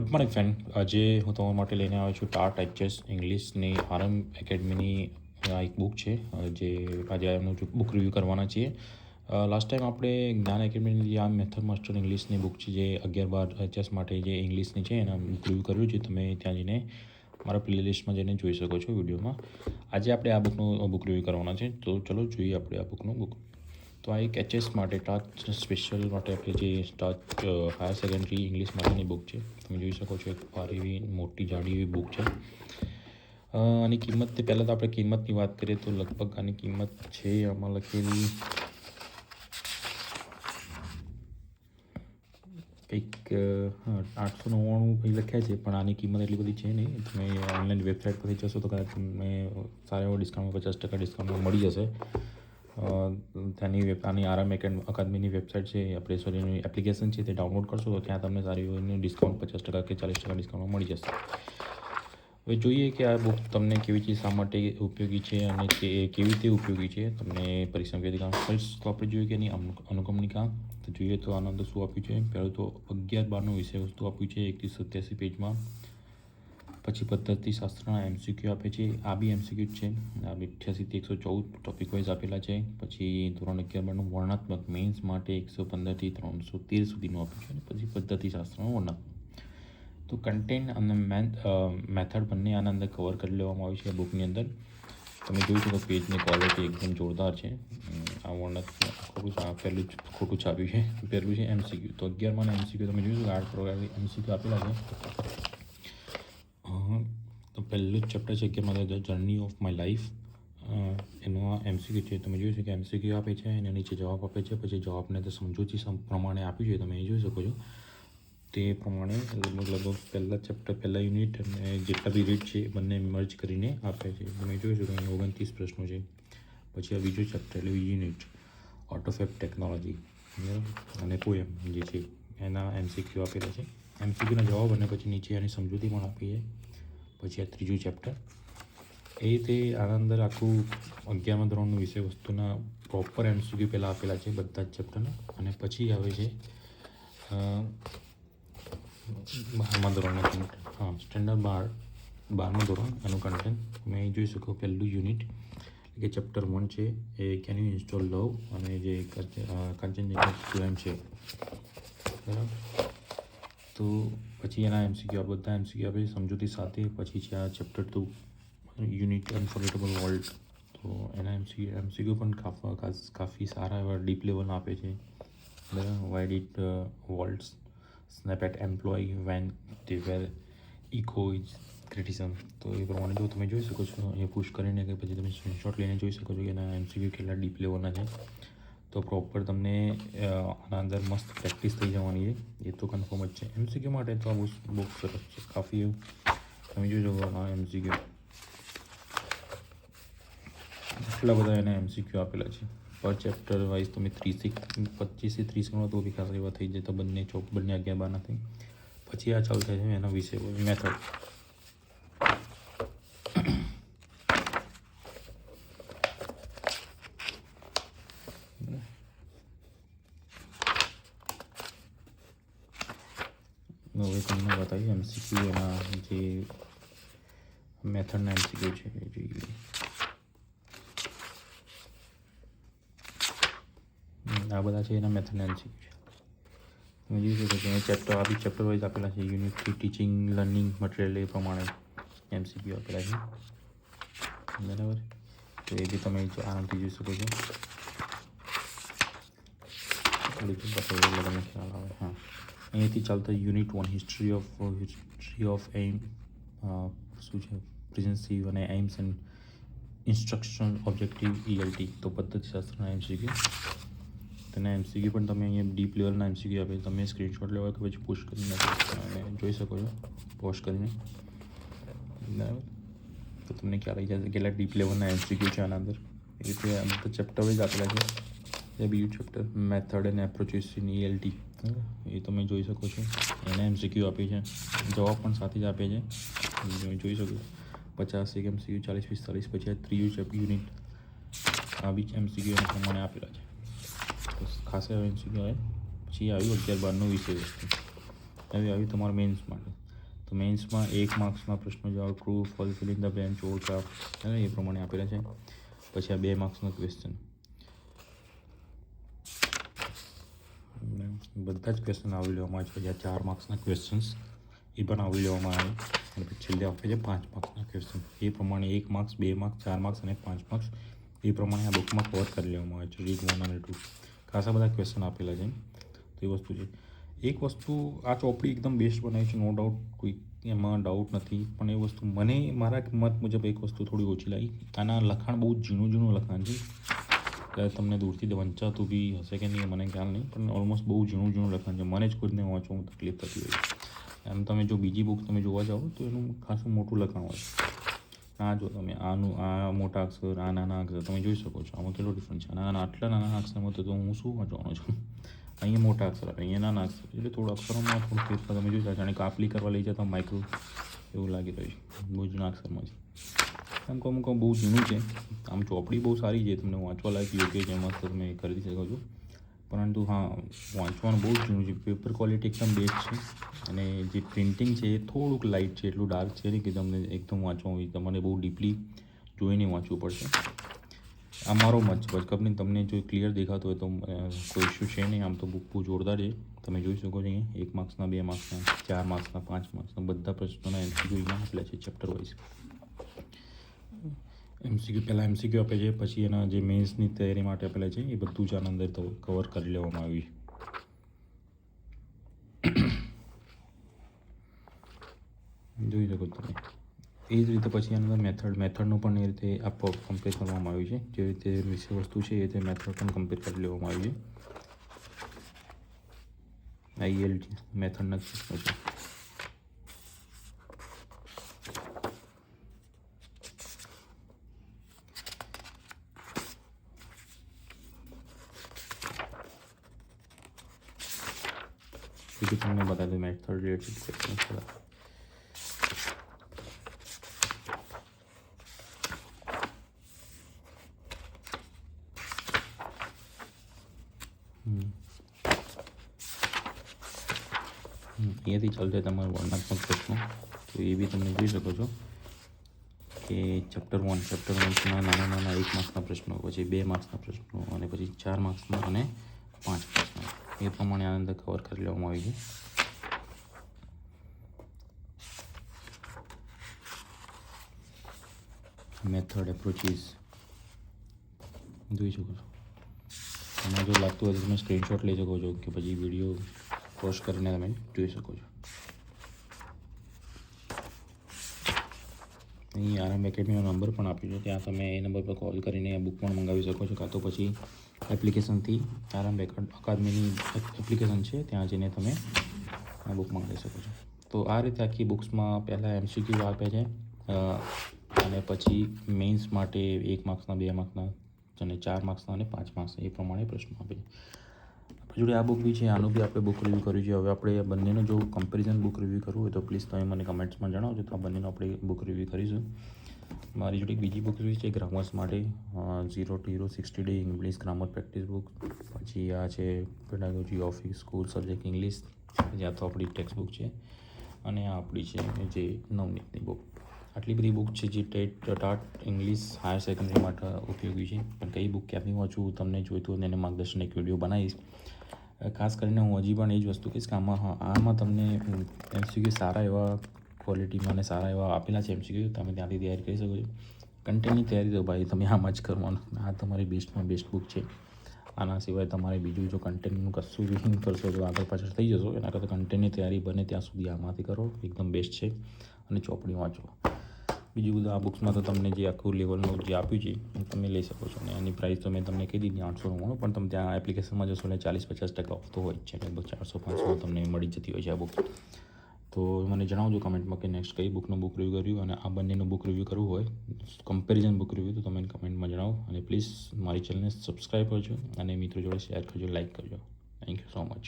Good morning friend. આજે હું તમારા માટે લઈને આવ્યો છું ટાટ એચએસ ઇંગ્લિશની આરંભ એકેડમીની આ એક બુક છે જે આજે એમનું બુક રિવ્યૂ કરવાના છીએ. લાસ્ટ ટાઈમ આપણે જ્ઞાન એકેડમીની જે આ મેથડ માસ્ટર ઇંગ્લિશની બુક છે જે 11-12 એચએસ માટે જે ઇંગ્લિશની છે એના બુક રિવ્યૂ કર્યું છે. તમે ત્યાં જઈને મારા પ્લેલિસ્ટમાં જઈને જોઈ શકો છો વિડીયોમાં. આજે આપણે આ બુકનું બુક રિવ્યૂ કરવાના છે, તો ચલો જોઈએ આપણે આ બુકનું બુક. તો આ એક એચએસ માટે ટાટ સ્પેશિયલ માટે આપણે જે ટાટ હાયર સેકન્ડરી ઇંગ્લિશ માટેની બુક છે. તમે જોઈ શકો છો એક ભારી એવી મોટી જાડી એવી બુક છે. આની કિંમતથી પહેલાં તો આપણે કિંમતની વાત કરીએ તો લગભગ આની કિંમત છે આમાં લખેલી કંઈક 899 લખ્યા છે, પણ આની કિંમત એટલી બધી છે નહીં. તમે ઓનલાઈન વેબસાઇટ પરથી જશો તો કદાચ તમને સારા એવો ડિસ્કાઉન્ટ 50% ડિસ્કાઉન્ટમાં મળી જશે. ત્યાંની આની આરંભ અકાદમીની વેબસાઇટ છે, આપણે સોરી એપ્લિકેશન છે તે ડાઉનલોડ કરશો તો ત્યાં તમને સારી એવી ડિસ્કાઉન્ટ 50% કે 40% ડિસ્કાઉન્ટમાં મળી જશે. હવે જોઈએ કે આ બુક તમને કેવી ચીજ શા માટે ઉપયોગી છે અને તે કેવી રીતે ઉપયોગી છે. તમને પરીક્ષા કેવી કામ ફર્સ્ટ તો આપણે જોઈએ કે એની અનુગમનિકા તો જોઈએ તો આના અંદર શું આપ્યું છે. પહેલું તો 11-12નું વિષય વસ્તુ આપ્યું છે 1-87 પેજમાં. પછી પદ્ધતિશાસ્ત્રના MCQ આપે છે, આ બી MCQ છે. આ 88 થી 114 ટોપિક વાઇઝ આપેલા છે. પછી ધોરણ 11-12નું વર્ણનાત્મક મેન્સ માટે 115 થી 313 સુધીનું આપ્યું છે. અને પછી પદ્ધતિશાસ્ત્રનું વર્ણનાત્મક. તો કન્ટેન્ટ અને મેથડ બંને આના અંદર કવર કરી લેવામાં આવ્યું છે આ બુકની અંદર. તમે જોઈ શકો પેજની ક્વોલિટી એકદમ જોરદાર છે. આ વર્ણનાત્મક પહેલું જ ખોટું છાપ્યું છે. પહેલું છે MCQ. તો 11માં MCQ તમે જોઈ શકો 8 પ્રકારની MCQ આપેલા છે. તો પહેલું જ ચેપ્ટર છે કે the journey of my life, એનો આ MCQ છે. તમે જોઈ શકો MCQ આપે છે અને નીચે જવાબ આપે છે. પછી જવાબને તો સમજૂતી પ્રમાણે આપ્યું છે, તમે એ જોઈ શકો છો. તે પ્રમાણે લગભગ પહેલા ચેપ્ટર પહેલા યુનિટ અને જેટલા બી રીડ છે એ બંને મર્જ કરીને આપે છે. તમે જોઈ શકો અહીંયા 29 પ્રશ્નો છે. પછી આ બીજું ચેપ્ટર એટલે બીજી યુનિટ ઓટોફેપ ટેકનોલોજી અને પોએમ જે છે એના MCQ આપેલા છે. MCQના જવાબ અને પછી નીચે એની સમજૂતી પણ આપી છે. પછી આ ત્રીજું ચેપ્ટર એ રીતે આના અંદર આખું 11મા ધોરણનું વિષય વસ્તુના પ્રોપર MCQ પહેલાં આપેલા છે બધા જ ચેપ્ટરના. અને પછી આવે છે 12મા ધોરણનું સ્ટેન્ડર્ડ 12મું ધોરણ એનું કન્ટેન્ટ તમે અહીં જોઈ શકો. પહેલું યુનિટ એટલે કે ચેપ્ટર 1 છે એ કેન યુ ઇન્સ્ટોલ લવ અને જે કાંચનજંઘા સ્ટુડન્ટ છે, બરાબર. તો પછી એના MCQ બધા MCQ આપે સમજૂતી સાથે. પછી છે આ ચેપ્ટર 2 યુનિટ અનફોર્ગેટેબલ વર્લ્ડ. તો એના MCQ પણ કાફી સારા એવા ડીપ લેવલના આપે છે, બરાબર. Why did worlds snap at employ when they were eco is criticism. તો એ પ્રમાણે જો તમે જોઈ શકો છો અહીંયા પુશ કરીને કે પછી તમે સ્ક્રીનશોટ લઈને જોઈ શકો છો કે એના MCQ કેટલા ડીપ લેવલના છે. તો પ્રોપર તમને આના અંદર મસ્ત પ્રેક્ટિસ થઈ જવાની છે, એ તો કન્ફર્મ જ છે. MCQ માટે તો આ બુક સરસ છે, કાફી એવું તમે જોઈ શકો. આ MCQ એટલા બધા એના MCQ આપેલા છે. પર ચેપ્ટર વાઇઝ તમે 25 થી 30 ગણો તો બી ખાસ એવા થઈ જાય. તો બંને 11-12ના થઈ. પછી આ ચાલુ થાય છે એના વિશે મેથડ. હવે તમને બતાવીએ MCQ એના જે મેથડના MCQ છે એ જોઈએ. આ બધા છે એના મેથડના MCQ છે. તમે જોઈ શકો છો ચેપ્ટર આ બી ચેપ્ટર વાઇઝ આપેલા છે. યુનિટ 3 ટીચિંગ લર્નિંગ મટીરિયલ એ પ્રમાણે MCQ આપેલા છે, બરાબર. તો એ બી તમે આરામથી જોઈ શકો છો. તમને ખ્યાલ આવે. હા, અહીંયાથી ચાલતા યુનિટ 1 હિસ્ટ્રી ઓફ એમ શું છે પ્રેઝન્સિવ અને aims and instruction objective ELT. તો પદ્ધતિશાસ્ત્રના MCQ. તેના MCQ પણ તમે અહીંયા ડીપ લેવલના MCQ આપે. તમે સ્ક્રીનશોટ લેવા કે પછી પુશ કરીને જોઈ શકો છો પોસ્ટ કરીને, બરાબર. તો તમને ખ્યાલ આવી જશે કેટલા ડીપ લેવલના MCQ છે આના અંદર. એ રીતે બધા ચેપ્ટર વાઇઝ આપેલા છે. એ બીજું chapter method and approaches in ELT એ તમે જોઈ શકો છો. એના MCQ આપે છે, જવાબ પણ સાથે જ આપે છે, તમે જોઈ શકો. 50 MCQ 40-45. પછી આ ત્રીજું યુનિટ આ બી MCQ એના પ્રમાણે આપેલા છે. તો ખાસ MCQ આવે. પછી આવ્યું 11-12નું વિષય વસ્તુ. હવે આવ્યું તમારા મેન્સ માટે. તો મેન્સમાં 1 માર્ક્સના પ્રશ્નો જવાબ true false fill in the blank ચોરચાપ એ પ્રમાણે આપેલા છે. પછી આ 2 માર્ક્સનો ક્વેશ્ચન, બધા જ ક્વેશ્ચન આવરી લેવામાં આવે છે. પછી આ 4 માર્ક્સના ક્વેશ્ચન્સ એ પણ આવરી લેવામાં આવે અને પછી છેલ્લે આપે છે 5 માર્ક્સના ક્વેશ્ચન. એ પ્રમાણે 1 માર્ક્સ, 2 માર્ક્સ, 4 માર્ક્સ અને 5 માર્ક્સ એ પ્રમાણે આ બુકમાં કવર કરી લેવામાં આવે છે. રીડ 1 અને 2 ખાસા બધા ક્વેશ્ચન આપેલા છે. તો એ વસ્તુ છે. એક વસ્તુ, આ ચોપડી એકદમ બેસ્ટ બનાવી છે, નો ડાઉટ, કોઈ એમાં ડાઉટ નથી. પણ એ વસ્તુ મને મારા મત મુજબ એક વસ્તુ થોડી ઓછી લાગી. આના લખાણ બહુ ઝીણું લખાણ છે. તમને દૂરથી વંચાતું બી હશે કે નહીં મને ખ્યાલ નહીં, પણ ઓલમોસ્ટ બહુ ઝીણું લખાણ છે. મને જ ખુદને વાંચવું તકલીફ થતી હોય. એમ તમે જો બીજી બુક તમે જોવા જાઓ તો એનું ખાસું મોટું લખાણ હોય. આ જો તમે આ મોટા અક્ષર, આ નાના અક્ષર તમે જોઈ શકો છો. આમાં કેટલો ડિફરન્સ છે. આટલા નાના અક્ષરમાં તો હું શું વાંચવાનો છું. અહીંયા મોટા અક્ષર આપે, અહીંયા નાના અક્ષર, એટલે થોડા અક્ષરોમાં થોડું ફેરફાર તમે જોઈ શકો. જાણે કાપલી કરવા લઈ જતા માઇક્રો એવું લાગી રહ્યું છે. બહુ જૂના અક્ષરમાં છે. અમુક બહુ જૂનું છે. આમ ચોપડી બહુ સારી છે, તમને વાંચવા લાયક યોગ્ય છે, એમાં તમે ખરીદી શકો છો. પરંતુ હા, વાંચવાનું બહુ જ જૂનું છે. પેપર ક્વોલિટી એકદમ બેસ્ટ છે અને જે પ્રિન્ટિંગ છે એ થોડુંક લાઇટ છે, એટલું ડાર્ક છે નહીં કે તમને એકદમ વાંચવું હોય. તમારે બહુ ડીપલી જોઈને વાંચવું પડશે. આ મારો મત છે. કંપની તમને જો ક્લિયર દેખાતો હોય તો કોઈ ઇશ્યુ છે નહીં. આમ તો બુક બહુ જોરદાર છે. તમે જોઈ શકો છો અહીંયા 1 માર્ક્સના, 2 માર્ક્સના, 4 માર્ક્સના, 5 માર્ક્સના બધા પ્રશ્નોના MCQ અહીંયા આપેલા છે ચેપ્ટર વાઇઝ. પહેલાં MCQ આપે છે, પછી એના જે મેન્સની તૈયારી માટે આપેલા છે એ બધું જ આના અંદર તો કવર કરી લેવામાં આવ્યું. જોઈ શકો તમે. એ જ રીતે પછી આના અંદર મેથડનું પણ એ રીતે આ કમ્પેર કરવામાં આવ્યું છે. જે રીતે વિષય વસ્તુ છે એ રીતે મેથડ પણ કમ્પેર કરી લેવામાં આવ્યું છે. IELT મેથડના પ્રશ્નો છે. બીજું તમને બતાવી દઉં મેથડ રિલેટેડ ક્વેશ્ચન બધા. અહીંયાથી ચાલશે તમારું વર્ણનાત્મક પ્રશ્નો. તો એ બી તમે જોઈ શકો છો કે ચેપ્ટર 1માં નાના 1 માર્ક્સના પ્રશ્નો, પછી 2 માર્ક્સના પ્રશ્નો અને પછી 4 માર્ક્સના અને 5 માર્ક્સના એ પ્રમાણે આ અંદર કવર કરી લેવામાં આવી છે. મેથડ એપ્રોચીસ જોઈ શકો છો. એમાં જો લાગતું હોય તો તમે સ્ક્રીનશોટ લઈ શકો છો કે પછી વિડીયો પોઝ કરીને તમે જોઈ શકો છો. અહીં આરએમ એકેડમીનો નંબર પણ આપ્યો છે, ત્યાં તમે એ નંબર પર કોલ કરીને બુક પણ મંગાવી શકો છો, કાં તો પછી એપ્લિકેશનથી આરએમ અકાદમીની એપ્લિકેશન છે ત્યાં જઈને તમે આ બુક મંગાવી શકો છો. તો આ રીતે આખી બુક્સમાં પહેલાં MCQ આપે છે અને પછી મેન્સ માટે 1 માર્ક્સના, 2 માર્ક્સના અને 4 માર્ક્સના અને 5 માર્ક્સના એ પ્રમાણે પ્રશ્નો આપે છે. આપણી જોડે આ બુક બી છે, આનું બી આપણે બુક રિવ્યૂ કર્યું છે. હવે આપણે બંનેનો જો કમ્પેરિઝન બુક રિવ્યૂ કરવું હોય તો પ્લીઝ તમે મને કમેન્ટ્સમાં જણાવજો, તો આ બંનેનો આપણે બુક રિવ્યૂ કરીશું. મારી જોડે એક બીજી બુક રિવ્યૂ છે ગ્રામર્સ માટે 0 to Hero 60 Day English grammar practice book. પછી આ છે pedagogy of school subject English, પછી આ તો આપણી ટેક્સ્ટ બુક છે અને આ આપણી છે જે નવનીતની બુક. આટલી બધી બુક છે જે ટાટ ઇંગ્લિશ હાયર સેકન્ડરી માટે ઉપયોગી છે. પણ કઈ બુક ક્યાંથી વાંચવું તમને જોઈતું હોય એને માર્ગદર્શન એક વિડીયો બનાવીશ. ખાસ કરીને હું હજી પણ એ જ વસ્તુ કહીશ કે આમાં તમને MCQ સારા એવા ક્વોલિટીમાં અને સારા એવા આપેલા છે MCQ, તમે ત્યાંથી તૈયારી કરી શકો છો. કન્ટેન્ટની તૈયારી તો ભાઈ તમે આમાં જ કરવાનું. આ તમારી બેસ્ટમાં બેસ્ટ બુક છે. આના સિવાય તમારે બીજું જો કન્ટેન્ટનું કશું બી કરશો તો આગળ પાછળ થઈ જશો. એના કરતાં કન્ટેન્ટની તૈયારી બને ત્યાં સુધી આમાંથી કરો, એકદમ બેસ્ટ છે. અને ચોપડી વાંચો. બીજું બધું આ બુક્સમાં તો તમને જે આખું લેવલનું જે આપ્યું છે તમે લઈ શકો છો. અને એની પ્રાઇસ તો મેં તમને કહી દીધી 899, પણ તમે ત્યાં એપ્લિકેશનમાં જશો એટલે 40-50% ઓફ તો હોય જ છે. લગભગ 400-500 તમને મળી જતી હોય છે આ બુક. તો મને જણાવજો કમેન્ટમાં કે નેક્સ્ટ કઈ બુકનું બુક રિવ્યૂ કર્યું, અને આ બંનેનું બુક રિવ્યૂ કરવું હોય કમ્પેરિઝન બુક રિવ્યૂ, તો તમે કમેન્ટમાં જણાવો. અને પ્લીઝ મારી ચેનલને સબસ્ક્રાઈબ કરજો અને મિત્રો જોડે શેર કરજો, લાઇક કરજો. Thank you so much.